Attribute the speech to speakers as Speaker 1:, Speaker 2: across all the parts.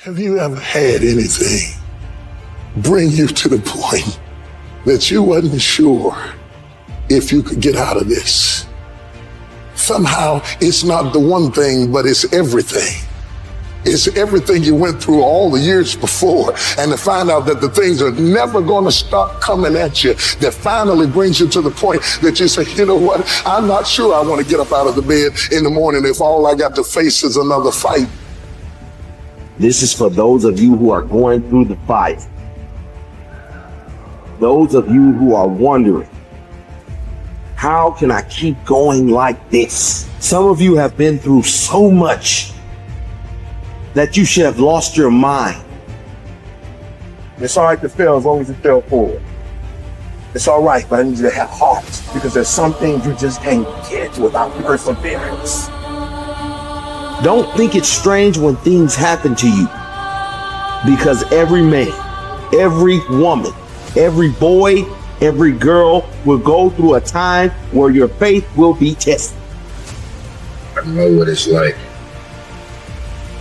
Speaker 1: Have you ever had anything bring you to the point that you wasn't sure if you could get out of this? Somehow it's not the one thing, but it's everything. It's everything you went through all the years before, and to find out that the things are never going to stop coming at you, that finally brings you to the point that you say, you know what, I'm not sure I want to get up out of the bed in the morning if all I got to face is another fight.
Speaker 2: This is for those of you who are going through the fight. Those of you who are wondering, how can I keep going like this? Some of you have been through so much that you should have lost your mind.
Speaker 3: It's all right to fail as long as you fail forward. It's all right, but I need you to have heart, because there's some things you just can't get without perseverance.
Speaker 2: Don't think it's strange when things happen to you, because every man, every woman, every boy, every girl will go through a time where your faith will be tested.
Speaker 4: I know what it's like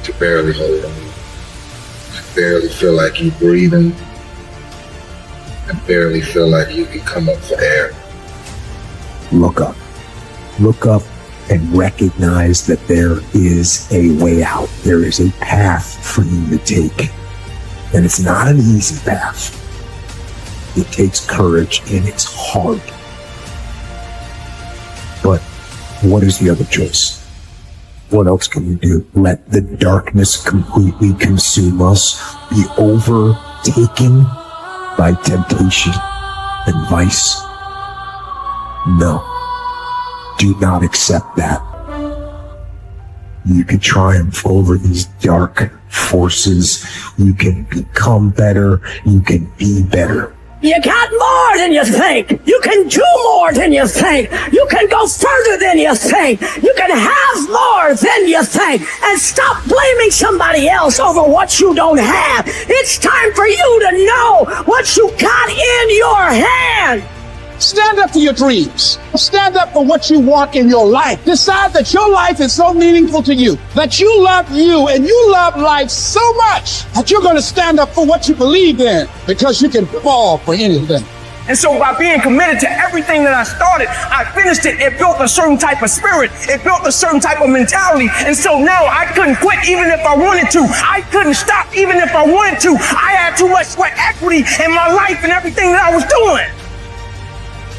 Speaker 4: to barely hold on, to barely feel like you're breathing, and barely feel like you can come up for air.
Speaker 5: Look up. Look up and recognize that there is a way out. There is a path for you to take. And it's not an easy path. It takes courage and it's hard. But what is the other choice? What else can we do? Let the darkness completely consume us, be overtaken by temptation and vice? No. Do not accept that. You can triumph over these dark forces. You can become better. You can be better.
Speaker 6: You got more than you think. You can do more than you think. You can go further than you think. You can have more than you think. And stop blaming somebody else over what you don't have. It's time for you to know what you got in your hand.
Speaker 3: Stand up for your dreams. Stand up for what you want in your life. Decide that your life is so meaningful to you, that you love you and you love life so much that you're going to stand up for what you believe in, because you can fall for anything.
Speaker 7: And so by being committed to everything that I started, I finished it. It built a certain type of spirit. It built a certain type of mentality. And so now I couldn't quit even if I wanted to. I couldn't stop even if I wanted to. I had too much sweat equity in my life and everything that I was doing.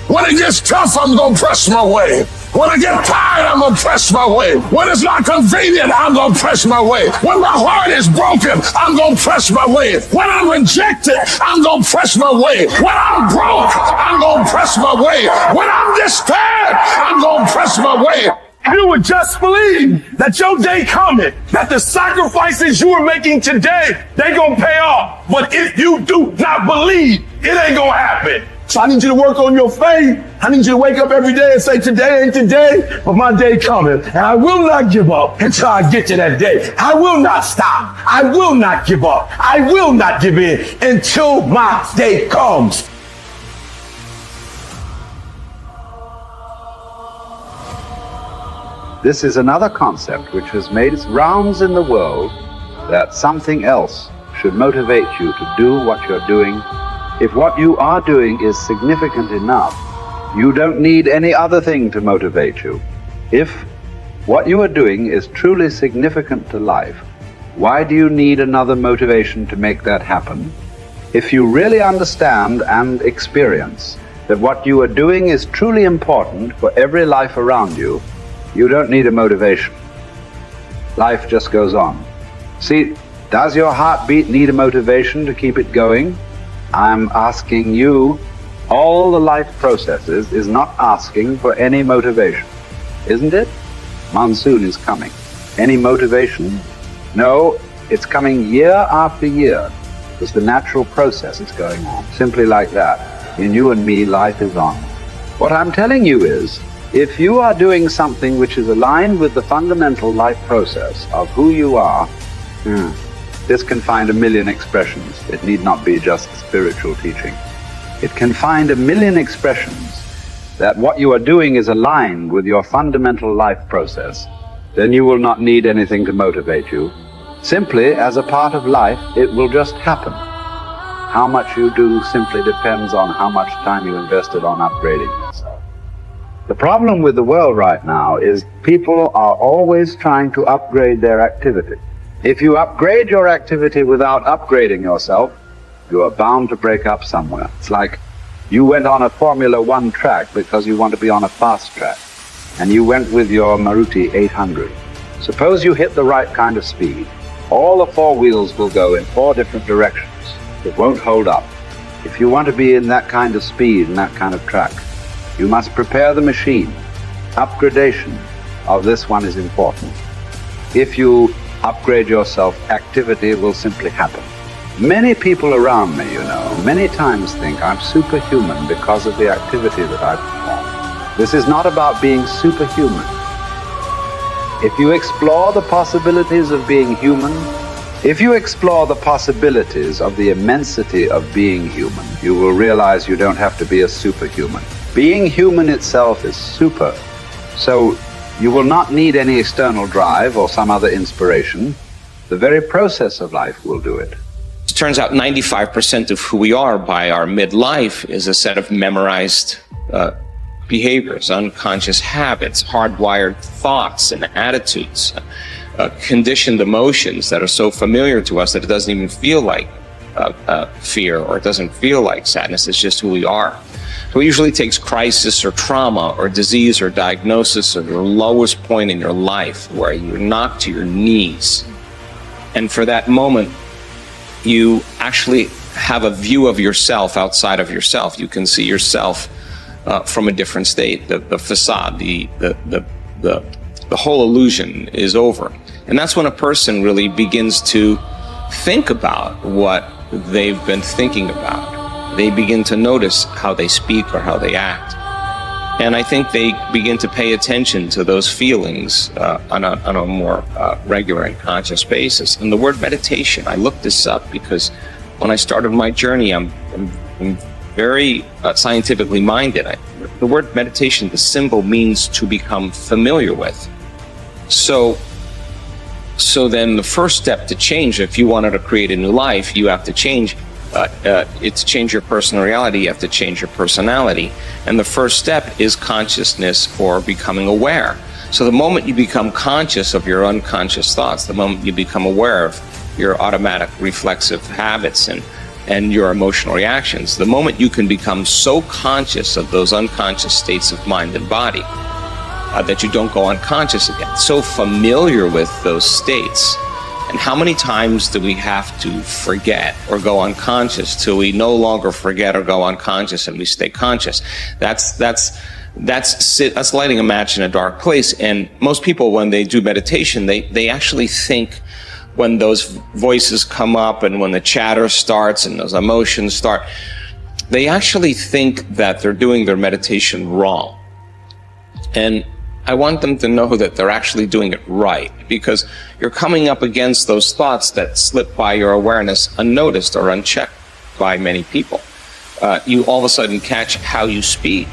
Speaker 1: When it gets tough, I'm going to press my way. When I get tired, I'm going to press my way. When it's not convenient, I'm going to press my way. When my heart is broken, I'm going to press my way. When I'm rejected, I'm going to press my way. When I'm broke, I'm going to press my way. When I'm despaired, I'm going to press my way.
Speaker 3: You would just believe that your day coming, that the sacrifices you are making today, they gonna pay off. But if you do not believe, it ain't gonna happen. So I need you to work on your faith. I need you to wake up every day and say, today ain't today, but my day coming. And I will not give up until I get to that day. I will not stop. I will not give up. I will not give in until my day comes.
Speaker 8: This is another concept which has made its rounds in the world, that something else should motivate you to do what you're doing. If what you are doing is significant enough, you don't need any other thing to motivate you. If what you are doing is truly significant to life, why do you need another motivation to make that happen? If you really understand and experience that what you are doing is truly important for every life around you, you don't need a motivation. Life just goes on. See, does your heartbeat need a motivation to keep it going? I'm asking you, all the life processes is not asking for any motivation, isn't it? Monsoon is coming. Any motivation? No, it's coming year after year, because the natural process is going on. Simply like that. In you and me, life is on. What I'm telling you is, if you are doing something which is aligned with the fundamental life process of who you are, this can find a million expressions. It need not be just spiritual teaching. It can find a million expressions that what you are doing is aligned with your fundamental life process. Then you will not need anything to motivate you. Simply, as a part of life, it will just happen. How much you do simply depends on how much time you invested on upgrading yourself. The problem with the world right now is people are always trying to upgrade their activity. If you upgrade your activity without upgrading yourself, you are bound to break up somewhere. It's like you went on a Formula One track because you want to be on a fast track, and you went with your Maruti 800. Suppose you hit the right kind of speed. All the four wheels will go in four different directions. It won't hold up. If you want to be in that kind of speed and that kind of track, you must prepare the machine. Upgradation of this one is important. If you upgrade yourself, activity will simply happen. Many people around me, many times think I'm superhuman because of the activity that I perform. This is not about being superhuman. If you explore the possibilities of being human, if you explore the possibilities of the immensity of being human, you will realize you don't have to be a superhuman. Being human itself is super, so you will not need any external drive or some other inspiration. The very process of life will do it.
Speaker 9: It turns out 95% of who we are by our midlife is a set of memorized behaviors, unconscious habits, hardwired thoughts and attitudes, conditioned emotions that are so familiar to us that it doesn't even feel like fear, or it doesn't feel like sadness. It's just who we are. So it usually takes crisis or trauma or disease or diagnosis or your lowest point in your life where you're knocked to your knees. And for that moment, you actually have a view of yourself outside of yourself. You can see yourself from a different state. The facade, the whole illusion is over. And that's when a person really begins to think about what they've been thinking about. They begin to notice how they speak or how they act. And I think they begin to pay attention to those feelings on a more regular and conscious basis. And the word meditation, I looked this up because when I started my journey, I'm very scientifically minded. The word meditation, the symbol means to become familiar with. So then the first step to change, if you wanted to create a new life, you have to change. It's change your personal reality, you have to change your personality. And the first step is consciousness or becoming aware. So the moment you become conscious of your unconscious thoughts, the moment you become aware of your automatic reflexive habits and your emotional reactions, the moment you can become so conscious of those unconscious states of mind and body that you don't go unconscious again, so familiar with those states. And how many times do we have to forget or go unconscious till we no longer forget or go unconscious and we stay conscious? That's lighting a match in a dark place. And most people, when they do meditation, they actually think, when those voices come up and when the chatter starts and those emotions start, they actually think that they're doing their meditation wrong. And I want them to know that they're actually doing it right, because you're coming up against those thoughts that slip by your awareness unnoticed or unchecked by many people. You all of a sudden catch how you speak.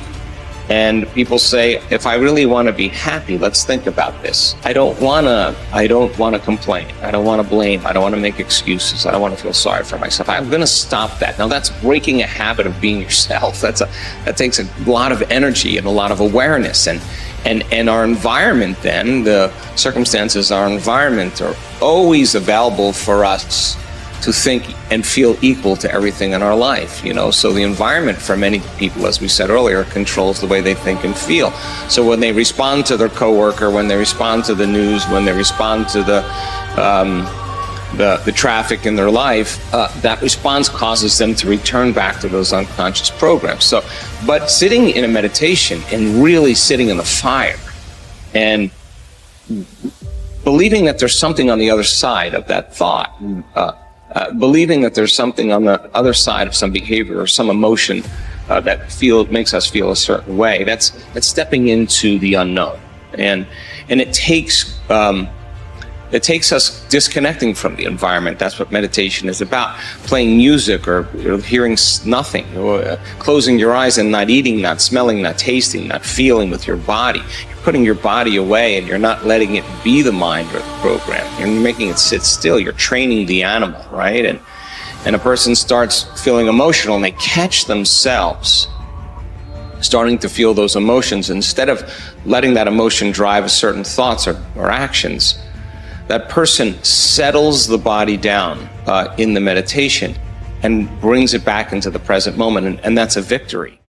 Speaker 9: And people say, if I really want to be happy, let's think about this. I don't want to complain. I don't want to blame. I don't want to make excuses. I don't want to feel sorry for myself. I'm going to stop that. Now that's breaking a habit of being yourself. That takes a lot of energy and a lot of awareness. And our environment then, the circumstances, our environment are always available for us to think and feel equal to everything in our life, So the environment for many people, as we said earlier, controls the way they think and feel. So when they respond to their coworker, when they respond to the news, when they respond to the traffic in their life, that response causes them to return back to those unconscious programs. But sitting in a meditation and really sitting in the fire and believing that there's something on the other side of that thought, believing that there's something on the other side of some behavior or some emotion that makes us feel a certain way, that's stepping into the unknown. And it takes It takes us disconnecting from the environment. That's what meditation is about. Playing music or hearing nothing, or closing your eyes and not eating, not smelling, not tasting, not feeling with your body. You're putting your body away and you're not letting it be the mind or the program. You're making it sit still. You're training the animal, right? And a person starts feeling emotional and they catch themselves starting to feel those emotions. Instead of letting that emotion drive certain thoughts or actions, that person settles the body down in the meditation and brings it back into the present moment, and that's a victory.